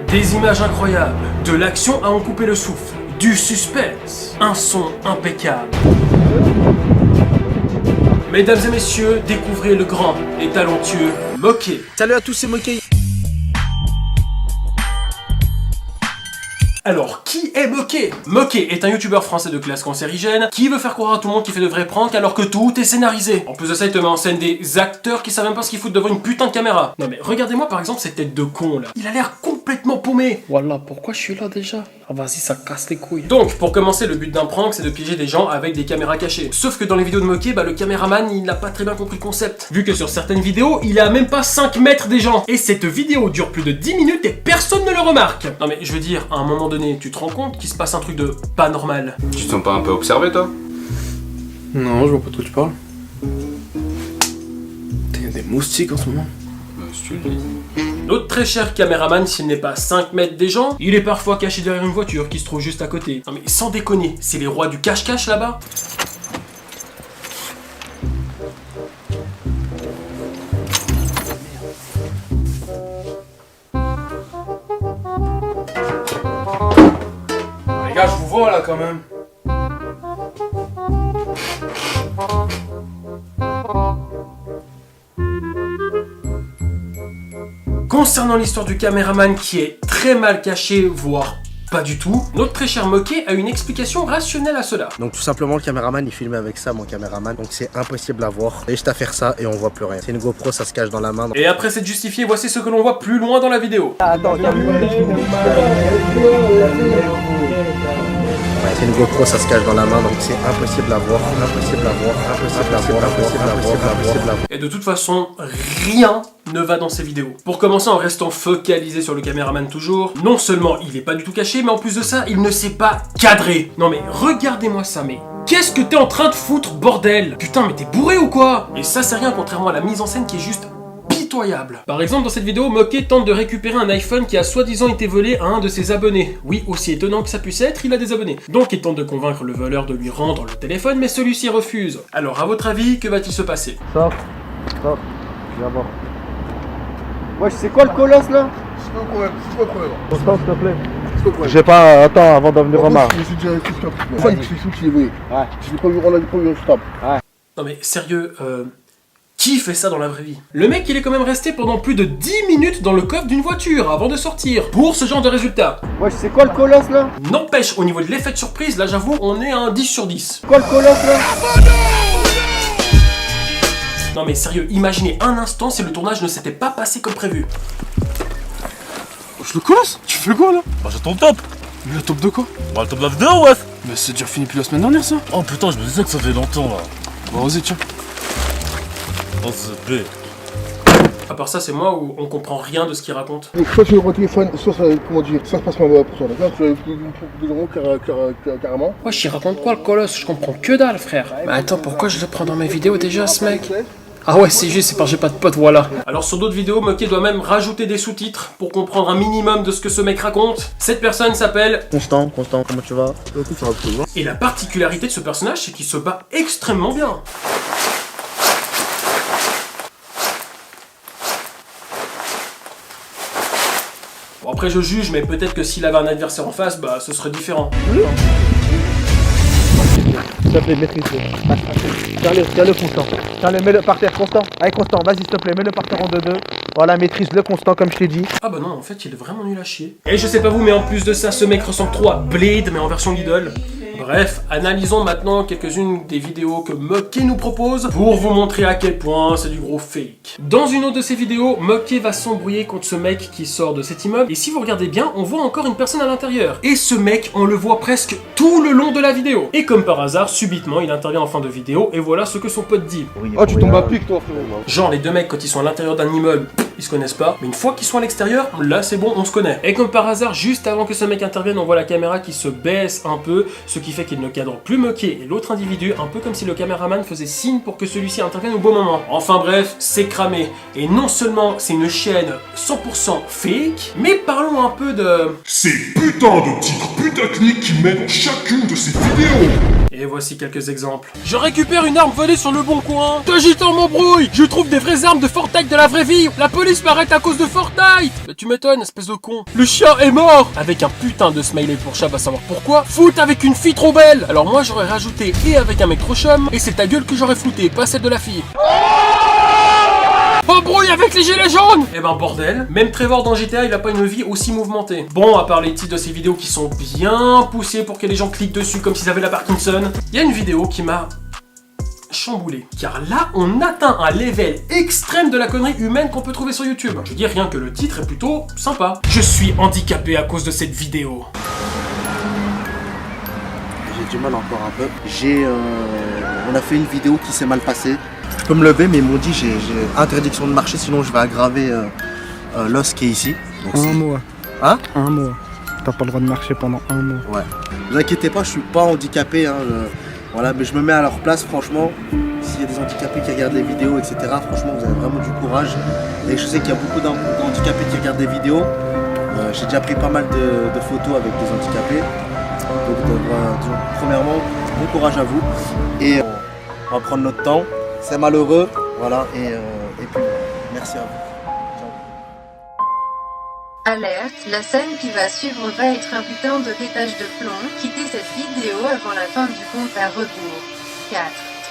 Des images incroyables, de l'action à en couper le souffle, du suspense, un son impeccable. Mesdames et messieurs, découvrez le grand et talentueux Moquet. Salut à tous, c'est Moquet. Alors, qui est Moquet? Moquet est un youtubeur français de classe cancérigène qui veut faire croire à tout le monde qu'il fait de vrais pranks alors que tout est scénarisé. En plus de ça, il te met en scène des acteurs qui savent même pas ce qu'ils foutent devant une putain de caméra. Non mais regardez-moi par exemple cette tête de con là. Il a l'air complètement paumé. Voilà, pourquoi je suis là déjà? Ah vas-y, ça casse les couilles. Donc, pour commencer, le but d'un prank, c'est de piéger des gens avec des caméras cachées. Sauf que dans les vidéos de Moquet, le caméraman, il n'a pas très bien compris le concept. Vu que sur certaines vidéos, il est à même pas 5 mètres des gens. Et cette vidéo dure plus de 10 minutes et personne ne le remarque. Non mais je veux dire, à un moment donné, tu te rends compte qu'il se passe un truc de pas normal. Tu te sens pas un peu observé, toi? Non, je vois pas de quoi tu parles. T'as des moustiques en ce moment. Si tu le dis. Notre très cher caméraman, s'il n'est pas 5 mètres des gens, il est parfois caché derrière une voiture qui se trouve juste à côté. Non mais sans déconner, c'est les rois du cache-cache là-bas. Les gars, je vous vois là quand même. Concernant l'histoire du caméraman qui est très mal caché, voire pas du tout, notre très cher Moquet a une explication rationnelle à cela. Donc tout simplement le caméraman il filmait avec ça, mon caméraman, donc c'est impossible à voir. Et juste à faire ça et on voit plus rien. C'est une GoPro, ça se cache dans la main. Et après s'être justifié, voici ce que l'on voit plus loin dans la vidéo. C'est une GoPro, ça se cache dans la main, donc c'est impossible à voir, impossible à voir, impossible à voir, impossible à voir, impossible à voir. Et de toute façon, rien ne va dans ces vidéos. Pour commencer, en restant focalisé sur le caméraman toujours, non seulement il est pas du tout caché, mais en plus de ça, il ne sait pas cadrer. Non mais regardez-moi ça, mais qu'est-ce que t'es en train de foutre, bordel? Putain, mais t'es bourré ou quoi? Et ça, c'est rien contrairement à la mise en scène qui est juste pitoyable. Par exemple, dans cette vidéo, Moquet tente de récupérer un iPhone qui a soi-disant été volé à un de ses abonnés. Oui, aussi étonnant que ça puisse être, il a des abonnés. Donc il tente de convaincre le voleur de lui rendre le téléphone, mais celui-ci refuse. Alors, à votre avis, que va-t-il se passer? Stop, je viens voir. Wesh, c'est quoi le colosse là? C'est quoi le problème? C'est quoi le problème? Constant, s'il te plaît. C'est quoi le problème? J'ai pas, attends, avant d'en venir en marre. Je suis déjà avec stop. Enfin, il faut qu'il est vrai. Ouais. Je vais pas lui rendre la première stop. Non mais sérieux, qui fait ça dans la vraie vie? Le mec, il est quand même resté pendant plus de 10 minutes dans le coffre d'une voiture avant de sortir, pour ce genre de résultat. Wesh, c'est quoi le colosse là? N'empêche, au niveau de l'effet de surprise, là j'avoue, on est à un 10 sur 10. C'est quoi le colosse là? Non mais sérieux, imaginez un instant si le tournage ne s'était pas passé comme prévu. Je le colosse? Tu fais quoi là? Bah j'ai ton top. Mais le top de quoi? Bah le top de la vidéo, ouais. Mais c'est déjà fini depuis la semaine dernière ça. Oh putain, je me disais que ça fait longtemps là. Bah vas-y, tiens. Oh c'est B. À part ça, c'est moi où on comprend rien de ce qu'il raconte. Donc, soit tu le téléphone, soit ça, comment dire, ça se passe mal pour toi. D'accord? Tu as des euros carrément. Wesh, il raconte quoi le colosse? Je comprends que dalle, frère. Mais attends, pourquoi je le prends dans mes vidéos déjà, ce mec? Ah ouais, c'est juste, c'est parce que j'ai pas de pote, voilà. Alors sur d'autres vidéos, Moquet doit même rajouter des sous-titres pour comprendre un minimum de ce que ce mec raconte. Cette personne s'appelle Constant, comment tu vas? Écoute, ça va plus loin. Et la particularité de ce personnage, c'est qu'il se bat extrêmement bien. Bon après je juge, mais peut-être que s'il avait un adversaire en face, bah ce serait différent. S'il te plaît, maîtrise-le. Tiens-le, Constant. Tiens-le, mets-le par terre, Constant. Allez, Constant, vas-y, s'il te plaît, mets-le par terre en 2-2. Voilà, maîtrise-le, Constant, comme je t'ai dit. Ah bah non, en fait il est vraiment nul à chier. Et je sais pas vous, mais en plus de ça, ce mec ressemble trop à Blade, mais en version Lidl. Bref, analysons maintenant quelques-unes des vidéos que Moquet nous propose pour vous montrer à quel point c'est du gros fake. Dans une autre de ces vidéos, Moquet va s'embrouiller contre ce mec qui sort de cet immeuble et si vous regardez bien, on voit encore une personne à l'intérieur. Et ce mec, on le voit presque tout le long de la vidéo. Et comme par hasard, subitement, il intervient en fin de vidéo et voilà ce que son pote dit. Oh, tu tombes à pic, toi, frérot. Genre, les deux mecs, quand ils sont à l'intérieur d'un immeuble, ils se connaissent pas. Mais une fois qu'ils sont à l'extérieur, là c'est bon, on se connaît. Et comme par hasard, juste avant que ce mec intervienne, on voit la caméra qui se baisse un peu, ce qui fait qu'il ne cadre plus Moquet et l'autre individu, un peu comme si le caméraman faisait signe pour que celui-ci intervienne au bon moment. Enfin bref, c'est cramé. Et non seulement c'est une chaîne 100% fake, mais parlons un peu de... Ces putains de titres techniques qu'il met dans chacune de ses vidéos. Et voici quelques exemples. Je récupère une arme volée sur le bon coin. Deux gitans m'embrouillent. Je trouve des vraies armes de Fortnite de la vraie vie. La police m'arrête à cause de Fortnite. Mais tu m'étonnes, espèce de con. Le chien est mort. Avec un putain de smiley pour chat, va savoir pourquoi. Foot avec une fille trop belle. Alors moi j'aurais rajouté et avec un mec trop chum. Et c'est ta gueule que j'aurais flouté, pas celle de la fille. Embrouille avec les gilets jaunes. Eh ben bordel, même Trevor dans GTA il a pas une vie aussi mouvementée. Bon, à part les titres de ces vidéos qui sont bien poussés pour que les gens cliquent dessus comme s'ils avaient la Parkinson, il y a une vidéo qui m'a chamboulé. Car là, on atteint un level extrême de la connerie humaine qu'on peut trouver sur YouTube. Je dis rien que le titre est plutôt sympa. Je suis handicapé à cause de cette vidéo. J'ai du mal encore un peu. On a fait une vidéo qui s'est mal passée. Je peux me lever, mais ils m'ont dit j'ai interdiction de marcher, sinon je vais aggraver l'os qui est ici. Donc, Un mois. Hein? Un mois. T'as pas le droit de marcher pendant un mois. Ouais. Ne vous inquiétez pas, je suis pas handicapé. Hein, voilà, mais je me mets à leur place, franchement. S'il y a des handicapés qui regardent les vidéos, etc., franchement, vous avez vraiment du courage. Et je sais qu'il y a beaucoup d'handicapés qui regardent des vidéos. J'ai déjà pris pas mal de photos avec des handicapés. Donc, premièrement, bon courage à vous. Et on va prendre notre temps. C'est malheureux, voilà, et puis merci à vous. Alerte, la scène qui va suivre va être un putain de pétage de plomb. Quittez cette vidéo avant la fin du compte à rebours. 4,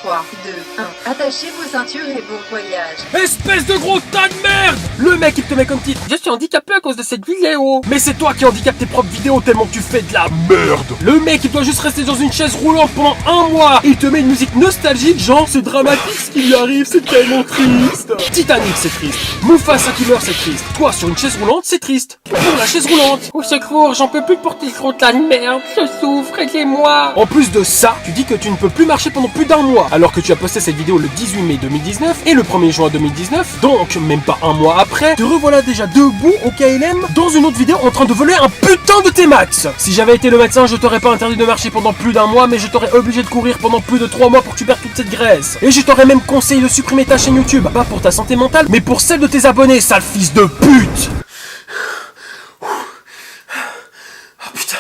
3, 2, 1. Attachez vos ceintures et bon voyage. Espèce de gros tas de merde. Le mec il te met comme titre: je suis handicapé à cause de cette vidéo. Mais c'est toi qui handicapes tes propres vidéos tellement que tu fais de la merde. Le mec il doit juste rester dans une chaise roulante pendant un mois. Il te met une musique nostalgique, genre c'est dramatique ce qui lui arrive, c'est tellement triste. Titanic c'est triste. Mufasa qui meurt c'est triste. Toi sur une chaise roulante c'est triste. Pour la chaise roulante. Au secours, j'en peux plus de porter ce gros tas de merde. Je souffre, aidez-moi. En plus de ça, tu dis que tu ne peux plus marcher pendant plus d'un mois. Alors que tu as posté cette vidéo le 18 mai 2019 et le 1er juin 2019, donc même pas un mois après, te revoilà déjà debout au KLM dans une autre vidéo en train de voler un putain de T-Max. Si j'avais été le médecin, je t'aurais pas interdit de marcher pendant plus d'un mois, mais je t'aurais obligé de courir pendant plus de 3 mois pour que tu perdes toute cette graisse. Et je t'aurais même conseillé de supprimer ta chaîne YouTube, pas pour ta santé mentale, mais pour celle de tes abonnés, sale fils de pute. Ah putain.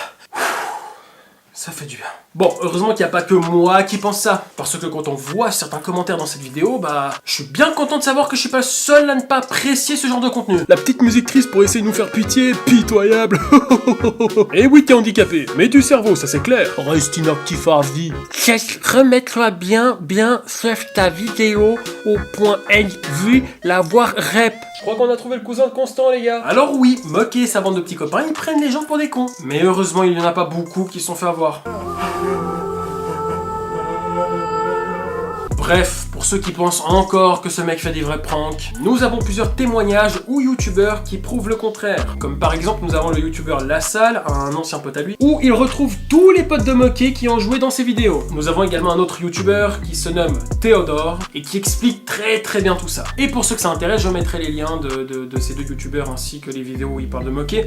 Ça fait du bien. Bon, heureusement qu'il n'y a pas que moi qui pense ça. Parce que quand on voit certains commentaires dans cette vidéo, bah, je suis bien content de savoir que je suis pas le seul à ne pas apprécier ce genre de contenu. La petite musique triste pour essayer de nous faire pitié, pitoyable. Et oui, t'es handicapé, mais du cerveau, ça c'est clair. Reste inactif à vie. Remets-toi bien sur ta vidéo au point N, vu la voir rep. Je crois qu'on a trouvé le cousin de Constant, les gars. Alors oui, Moquet et sa bande de petits copains, ils prennent les gens pour des cons. Mais heureusement, il n'y en a pas beaucoup qui se sont fait avoir. Bref, pour ceux qui pensent encore que ce mec fait des vrais pranks, nous avons plusieurs témoignages ou youtubeurs qui prouvent le contraire. Comme par exemple, nous avons le youtubeur Lassalle, un ancien pote à lui, où il retrouve tous les potes de Moquet qui ont joué dans ses vidéos. Nous avons également un autre youtubeur qui se nomme Théodore et qui explique très bien tout ça. Et pour ceux que ça intéresse, je mettrai les liens de ces deux youtubeurs ainsi que les vidéos où ils parlent de Moquet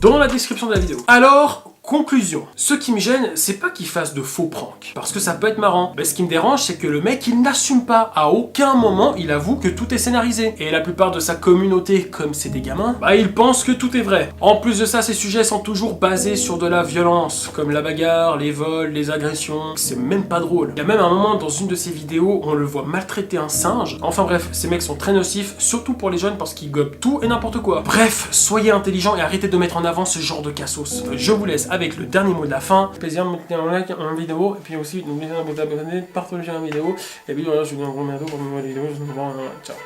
dans la description de la vidéo. Alors, conclusion. Ce qui me gêne, c'est pas qu'il fasse de faux pranks, parce que ça peut être marrant. Mais ce qui me dérange, c'est que le mec, il n'assume pas. À aucun moment, il avoue que tout est scénarisé. Et la plupart de sa communauté, comme c'est des gamins, bah ils pensent que tout est vrai. En plus de ça, ces sujets sont toujours basés sur de la violence, comme la bagarre, les vols, les agressions. C'est même pas drôle. Il y a même un moment dans une de ses vidéos, on le voit maltraiter un singe. Enfin bref, ces mecs sont très nocifs, surtout pour les jeunes parce qu'ils gobent tout et n'importe quoi. Bref, soyez intelligents et arrêtez de mettre en avant ce genre de cassos. Je vous laisse avec le dernier mot de la fin. Plaisir de mettre un like en vidéo et puis aussi n'oubliez pas de vous abonner, partager la vidéo et puis voilà, je vous dis un gros bientôt pour une nouvelle vidéo. Je vous dis ciao.